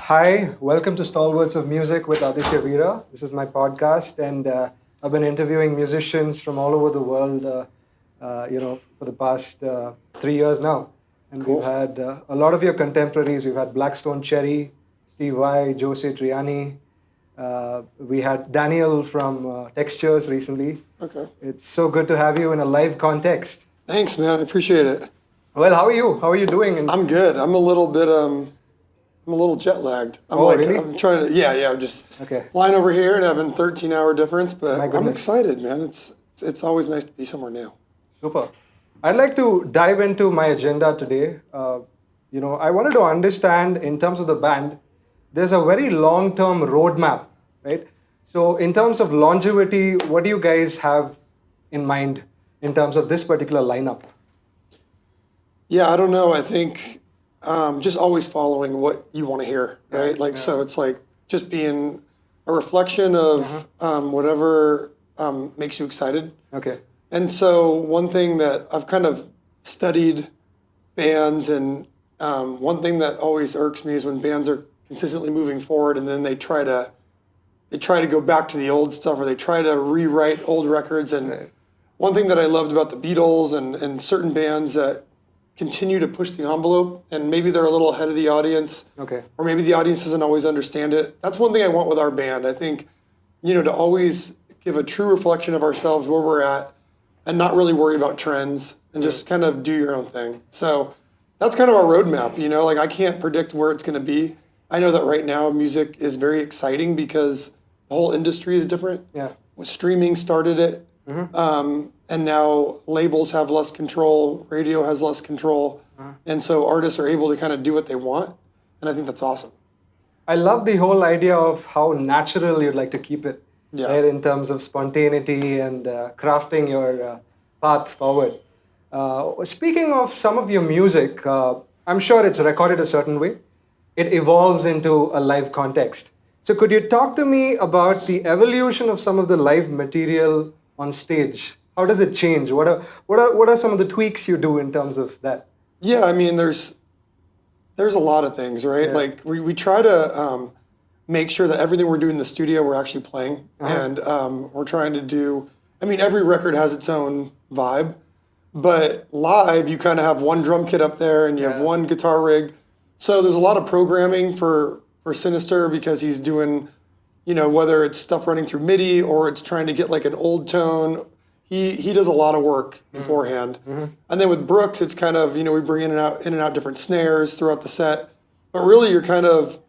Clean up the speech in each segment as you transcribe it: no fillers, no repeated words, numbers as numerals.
Hi, welcome to Stalwarts of Music with Aditya Veera. This is my podcast, and I've been interviewing musicians from all over the world, for the past 3 years now. And Cool. we've had a lot of your contemporaries. We've had Blackstone Cherry, Steve Vai, Jose Triani. We had Daniel from Textures recently. Okay. It's so good to have you in a live context. Thanks, man. I appreciate it. Well, how are you? How are you doing? I'm good. I'm a little bit I'm a little jet lagged. Really? I'm trying to I'm just Okay. flying over here and having 13-hour difference, but My I'm goodness. excited, man. It's always nice to be somewhere new. Super. I'd like to dive into my agenda today. I wanted to understand in terms of the band, there's a very long-term roadmap, right? So in terms of longevity, what do you guys have in mind in terms of this particular lineup? Yeah, I don't know. I think just always following what you want to hear, right? So it's like just being a reflection of whatever makes you excited. Okay. And so one thing that I've kind of studied bands, and one thing that always irks me is when bands are consistently moving forward and then they try to go back to the old stuff, or they try to rewrite old records. And Right. one thing that I loved about the Beatles and certain bands that continue to push the envelope, and maybe they're a little ahead of the audience, Okay. or maybe the audience doesn't always understand it. That's one thing I want with our band. I think, to always give a true reflection of ourselves, where we're at, and not really worry about trends, and just kind of do your own thing. So that's kind of our roadmap. Like, I can't predict where it's going to be. I know that right now music is very exciting because the whole industry is different. Yeah. Streaming started it. And now labels have less control, radio has less control, and so artists are able to kind of do what they want, and I think that's awesome. I love the whole idea of how natural you'd like to keep it, Yeah. right, in terms of spontaneity and crafting your path forward. Speaking of some of your music, I'm sure it's recorded a certain way. It evolves into a live context. So could you talk to me about the evolution of some of the live material on stage? How does it change? What are some of the tweaks you do in terms of that? Yeah, I mean, there's a lot of things, right? Yeah. Like we try to make sure that everything we're doing in the studio we're actually playing, and we're trying to do. I mean, every record has its own vibe, but live you kind of have one drum kit up there and you have one guitar rig. So there's a lot of programming for Sinister, because he's doing, whether it's stuff running through MIDI or it's trying to get like an old tone. He does a lot of work beforehand. And then with Brooks, it's kind of, we bring in and out different snares throughout the set. But really you kind of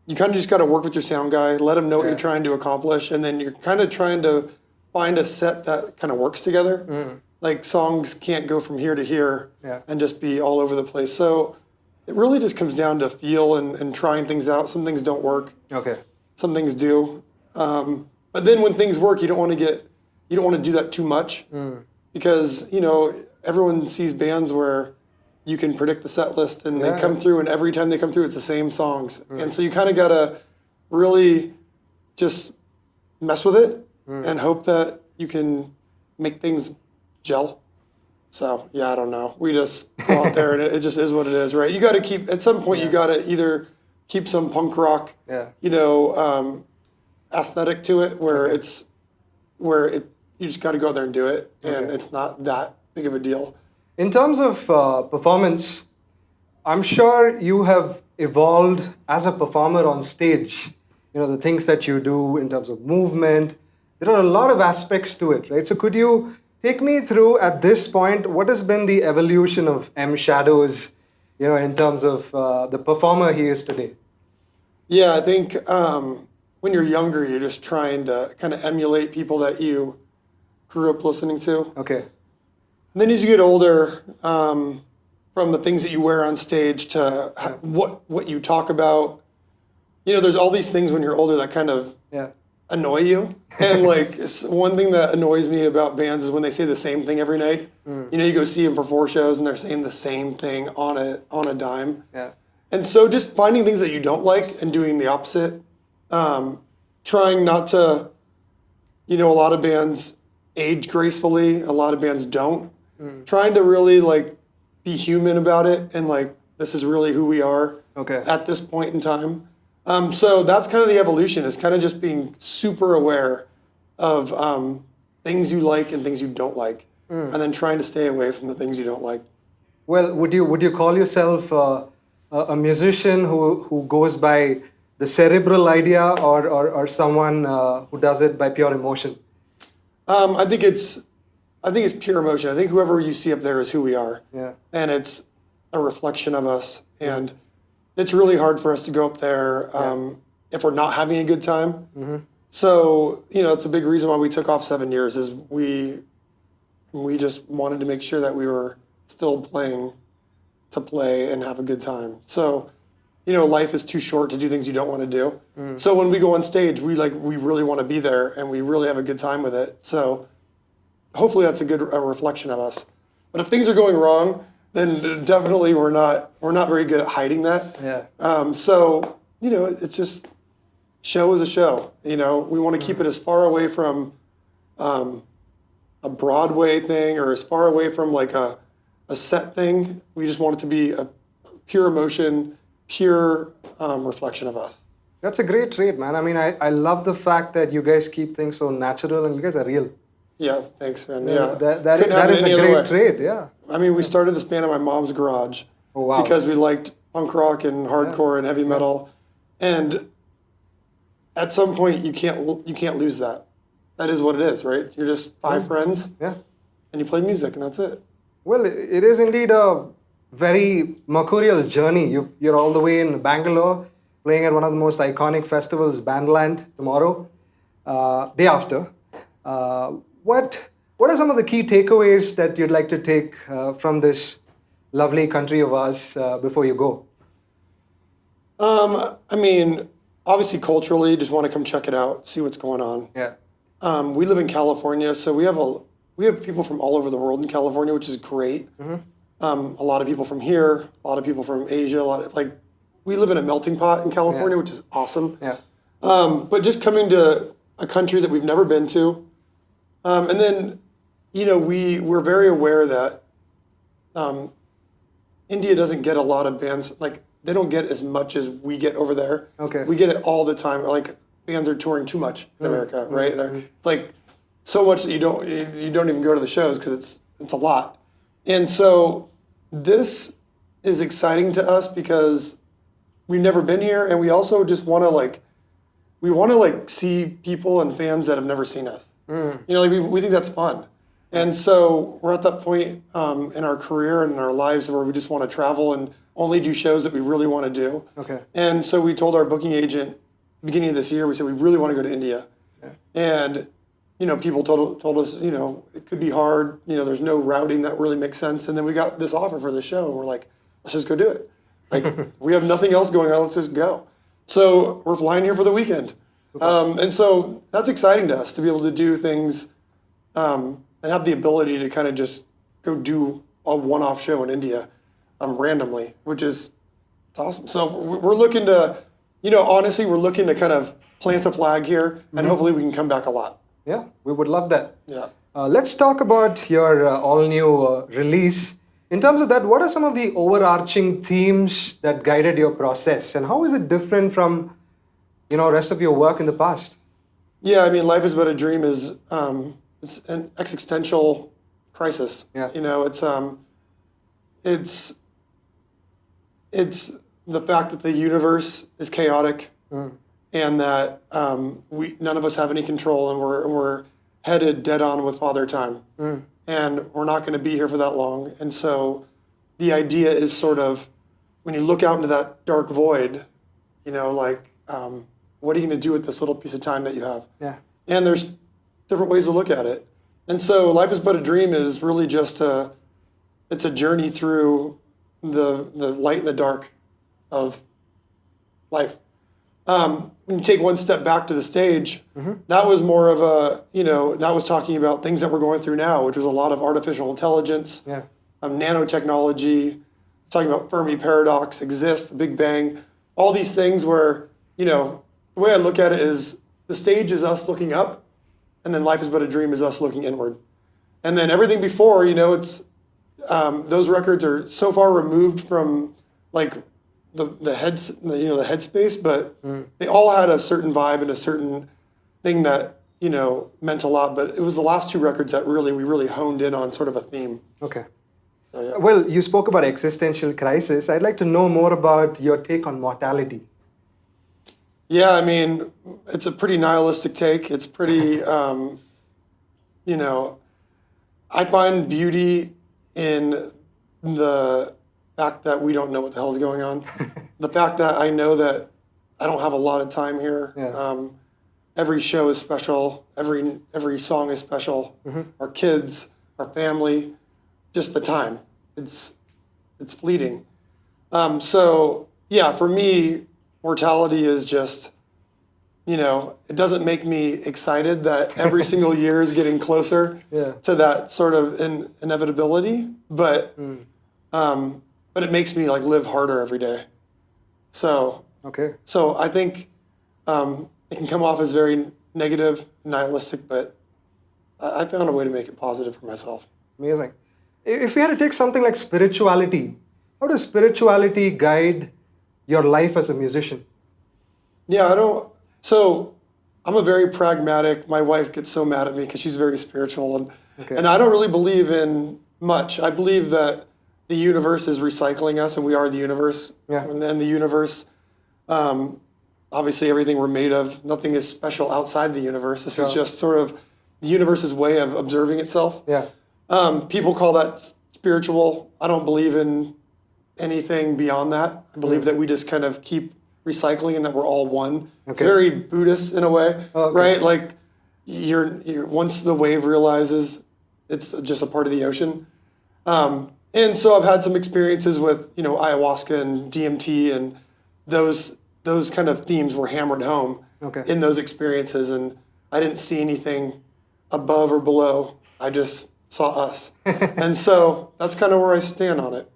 just got to work with your sound guy, let him know what you're trying to accomplish, and then you're kind of trying to find a set that kind of works together. Like, songs can't go from here to here and just be all over the place. So it really just comes down to feel and trying things out. Some things don't work. Okay. Some things do. But then when things work, you don't want to do that too much, because, everyone sees bands where you can predict the set list and they come through, and every time they come through, it's the same songs. And so you kind of got to really just mess with it and hope that you can make things gel. So, I don't know. We just go out there and it just is what it is, right? You got to keep, at some point, you got to either keep some punk rock, aesthetic to it, where you just got to go out there and do it, and it's not that big of a deal. In terms of performance, I'm sure you have evolved as a performer on stage. The things that you do in terms of movement, there are a lot of aspects to it, right? So could you take me through, at this point, what has been the evolution of M.Shadows, in terms of the performer he is today? Yeah, I think when you're younger, you're just trying to kind of emulate people that you grew up listening to. Okay. And then as you get older, from the things that you wear on stage to what you talk about, there's all these things when you're older that kind of annoy you. And like one thing that annoys me about bands is when they say the same thing every night. You know, you go see them for 4 shows and they're saying the same thing on a dime. Yeah. And so just finding things that you don't like and doing the opposite. Trying not to, you know, a lot of bands age gracefully, a lot of bands don't. Trying to really like be human about it and like, this is really who we are at this point in time. So that's kind of the evolution, is kind of just being super aware of things you like and things you don't like, and then trying to stay away from the things you don't like. Well, would you call yourself a musician who goes by the cerebral idea, or someone who does it by pure emotion? I think it's pure emotion. I think whoever you see up there is who we are, and it's a reflection of us. And it's really hard for us to go up there if we're not having a good time. So, you know, it's a big reason why we took off 7 years, is we just wanted to make sure that we were still playing to play and have a good time. So, you know, life is too short to do things you don't want to do. So when we go on stage, we really want to be there and we really have a good time with it. So hopefully that's a reflection of us. But if things are going wrong, then definitely we're not very good at hiding that. So, you know, it's just, show is a show. You know, we want to keep it as far away from a Broadway thing, or as far away from like a set thing. We just want it to be a pure emotion, pure reflection of us. That's a great trait, man. I mean, I love the fact that you guys keep things so natural and you guys are real. Yeah, thanks, man. Yeah, that is a great trait. Yeah. I mean, we started this band in my mom's garage because we liked punk rock and hardcore and heavy metal, and at some point you can't lose that. That is what it is, right? You're just 5 friends, and you play music, and that's it. Well, it is indeed a very mercurial journey. You're all the way in Bangalore, playing at one of the most iconic festivals, Bandland, tomorrow, day after. What are some of the key takeaways that you'd like to take from this lovely country of ours before you go? I mean, obviously culturally, just want to come check it out, see what's going on. Yeah. We live in California, so we have people from all over the world in California, which is great. A lot of people from here, a lot of people from Asia, we live in a melting pot in California, which is awesome. Yeah. But just coming to a country that we've never been to, and then, you know, we're very aware that India doesn't get a lot of bands, like they don't get as much as we get over there. We get it all the time. Like bands are touring too much in America, right? It's like so much that you don't even go to the shows because it's a lot. And so this is exciting to us because we've never been here, and we also just want to see people and fans that have never seen us. You know, we think that's fun. And so we're at that point in our career and in our lives where we just want to travel and only do shows that we really want to do. And so we told our booking agent beginning of this year, we said we really want to go to India. And, you know, people told us, you know, it could be hard. You know, there's no routing that really makes sense. And then we got this offer for the show, and we're like, let's just go do it. Like, we have nothing else going on. Let's just go. So we're flying here for the weekend. And so that's exciting to us to be able to do things and have the ability to kind of just go do a one-off show in India randomly, which is awesome. So we're looking to, you know, honestly, we're looking to kind of plant a flag here, and hopefully we can come back a lot. Yeah, we would love that. Yeah. Let's talk about your all-new release. In terms of that, what are some of the overarching themes that guided your process, and how is it different from, you know, rest of your work in the past? Yeah, I mean, Life is But a Dream is it's an existential crisis. You know, it's the fact that the universe is chaotic, and that none of us have any control, and we're headed dead on with Father Time, and we're not going to be here for that long. And so the idea is sort of, when you look out into that dark void, you know, like, what are you going to do with this little piece of time that you have? And there's different ways to look at it. And so Life is But a Dream is really just it's a journey through the light and the dark of life. when you take one step back to the stage, that was more of a, that was talking about things that we're going through now, which was a lot of artificial intelligence, Yeah. Nanotechnology, talking about Fermi paradox, exist, Big Bang, all these things where, the way I look at it is the stage is us looking up, and then Life is But a Dream is us looking inward. And then everything before, it's those records are so far removed from like the headspace, but they all had a certain vibe and a certain thing that meant a lot. But it was the last two records that we really honed in on sort of a theme. Okay. So, yeah. Well, you spoke about existential crisis. I'd like to know more about your take on mortality. Yeah, I mean, it's a pretty nihilistic take. It's pretty, I find beauty in the fact that we don't know what the hell is going on. The fact that I know that I don't have a lot of time here. Yeah. Every show is special. Every song is special. Our kids, our family, just the time. It's fleeting. So yeah, for me, mortality is just, it doesn't make me excited that every single year is getting closer to that sort of inevitability, but it makes me like live harder every day. So Okay. so I think it can come off as very negative, nihilistic, but I found a way to make it positive for myself. Amazing. If we had to take something like spirituality, how does spirituality guide your life as a musician? Yeah, so I'm a very pragmatic, my wife gets so mad at me because she's very spiritual, and I don't really believe in much. I believe that the universe is recycling us and we are the universe. Yeah. And then the universe, obviously everything we're made of, nothing is special outside the universe. This is just sort of the universe's way of observing itself. Yeah. People call that spiritual. I don't believe in anything beyond that. I believe that we just kind of keep recycling and that we're all one. It's very Buddhist in a way, right? Like you're once the wave realizes it's just a part of the ocean. And so I've had some experiences with, ayahuasca and DMT, and those kind of themes were hammered home in those experiences. And I didn't see anything above or below. I just saw us. And so that's kind of where I stand on it.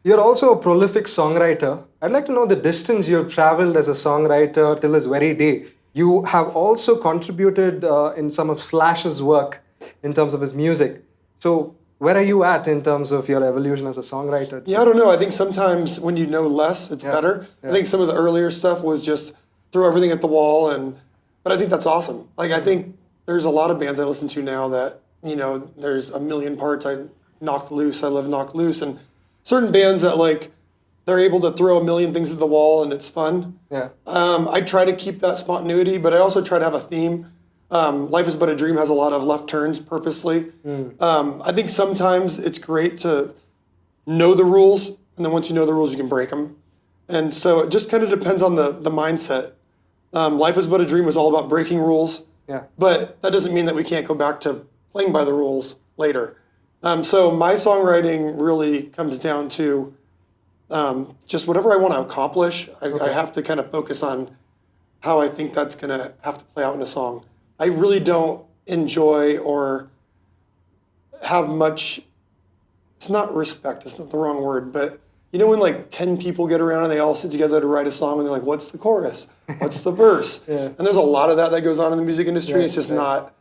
You're also a prolific songwriter. I'd like to know the distance you've traveled as a songwriter till this very day. You have also contributed in some of Slash's work in terms of his music. So where are you at in terms of your evolution as a songwriter? Yeah, I don't know. I think sometimes when you know less, it's better. I think some of the earlier stuff was just throw everything at the wall, but I think that's awesome. Like I think there's a lot of bands I listen to now that, there's a million parts I knocked loose, I live knocked loose, and certain bands that like they're able to throw a million things at the wall and it's fun. Yeah. I try to keep that spontaneity, but I also try to have a theme. Life is But a Dream has a lot of left turns purposely. I think sometimes it's great to know the rules, and then once you know the rules, you can break them. And so it just kind of depends on the mindset. Life is But a Dream was all about breaking rules, but that doesn't mean that we can't go back to playing by the rules later. So my songwriting really comes down to just whatever I want to accomplish. I have to kind of focus on how I think that's going to have to play out in a song. I really don't enjoy or have much, it's not respect, it's not the wrong word, but when like 10 people get around and they all sit together to write a song and they're like, what's the chorus? What's the verse? And there's a lot of that goes on in the music industry. It's just not,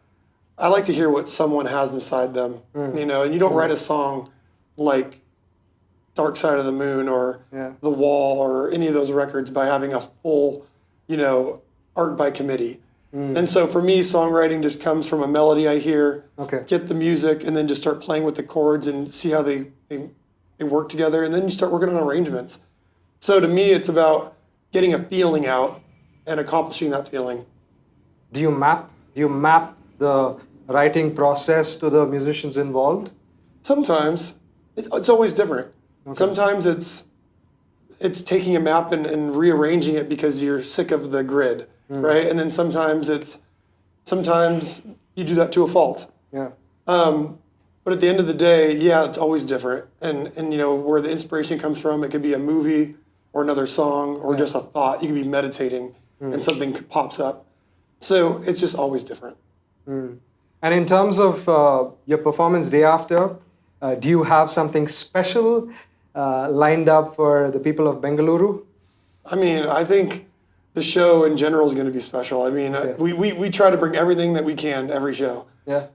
I like to hear what someone has inside them, and you don't write a song like Dark Side of the Moon or The Wall or any of those records by having a full, art by committee. And so for me, songwriting just comes from a melody I hear, get the music, and then just start playing with the chords and see how they work together. And then you start working on arrangements. So to me, it's about getting a feeling out and accomplishing that feeling. Do you map the writing process to the musicians involved? Sometimes. It's always different. Sometimes it's taking a map and rearranging it because you're sick of the grid. Right, and then sometimes you do that to a fault. Yeah. But at the end of the day, it's always different. And where the inspiration comes from, it could be a movie or another song or just a thought. You could be meditating. and something pops up. So it's just always different. And in terms of your performance day after, do you have something special lined up for the people of Bengaluru? I mean, I think the show in general is going to be special. I mean, we try to bring everything that we can every show. Yeah.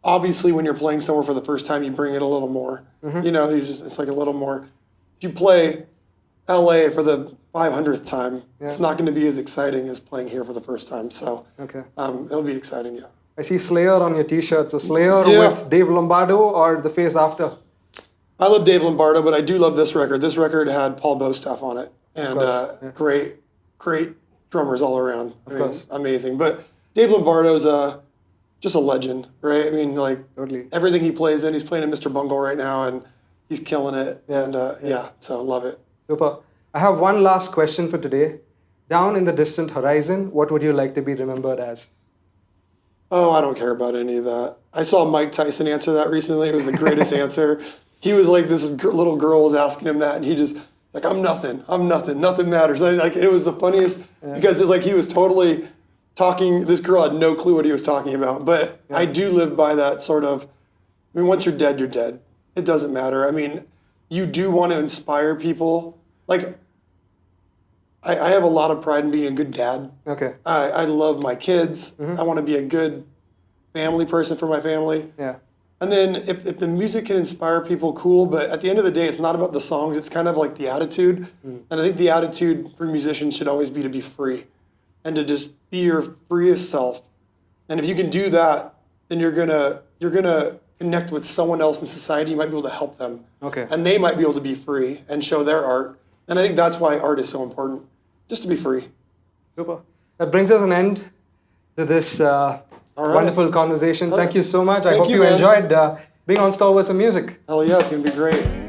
Obviously, when you're playing somewhere for the first time, you bring it a little more. You know, it's like a little more. If you play LA for the 500th time, it's not going to be as exciting as playing here for the first time. So it'll be exciting, yeah. I see Slayer on your t-shirt. So Slayer with Dave Lombardo or The Face After? I love Dave Lombardo, but I do love this record. This record had Paul Bostaff on it. And great drummers all around. I mean, amazing. But Dave Lombardo's just a legend, right? I mean, like everything he plays in, he's playing in Mr. Bungle right now, and he's killing it. And so love it. Super. I have one last question for today. Down in the distant horizon, what would you like to be remembered as? Oh, I don't care about any of that. I saw Mike Tyson answer that recently. It was the greatest answer. He was like, this little girl was asking him that, and he just, like, I'm nothing, nothing matters. Like, it was the funniest because it's like he was totally talking, this girl had no clue what he was talking about. But I do live by that sort of, I mean, once you're dead, you're dead. It doesn't matter. I mean, you do want to inspire people. Like, I have a lot of pride in being a good dad. Okay. I love my kids. I want to be a good family person for my family. Yeah. And then if the music can inspire people, cool. But at the end of the day, it's not about the songs. It's kind of like the attitude. And I think the attitude for musicians should always be to be free and to just be your freest self. And if you can do that, then you're gonna connect with someone else in society. You might be able to help them. Okay. And they might be able to be free and show their art. And I think that's why art is so important, just to be free. Super. That brings us an end to this wonderful conversation. Thank you so much. I hope you enjoyed being on Stalwarts of Music. Hell yeah, it's going to be great.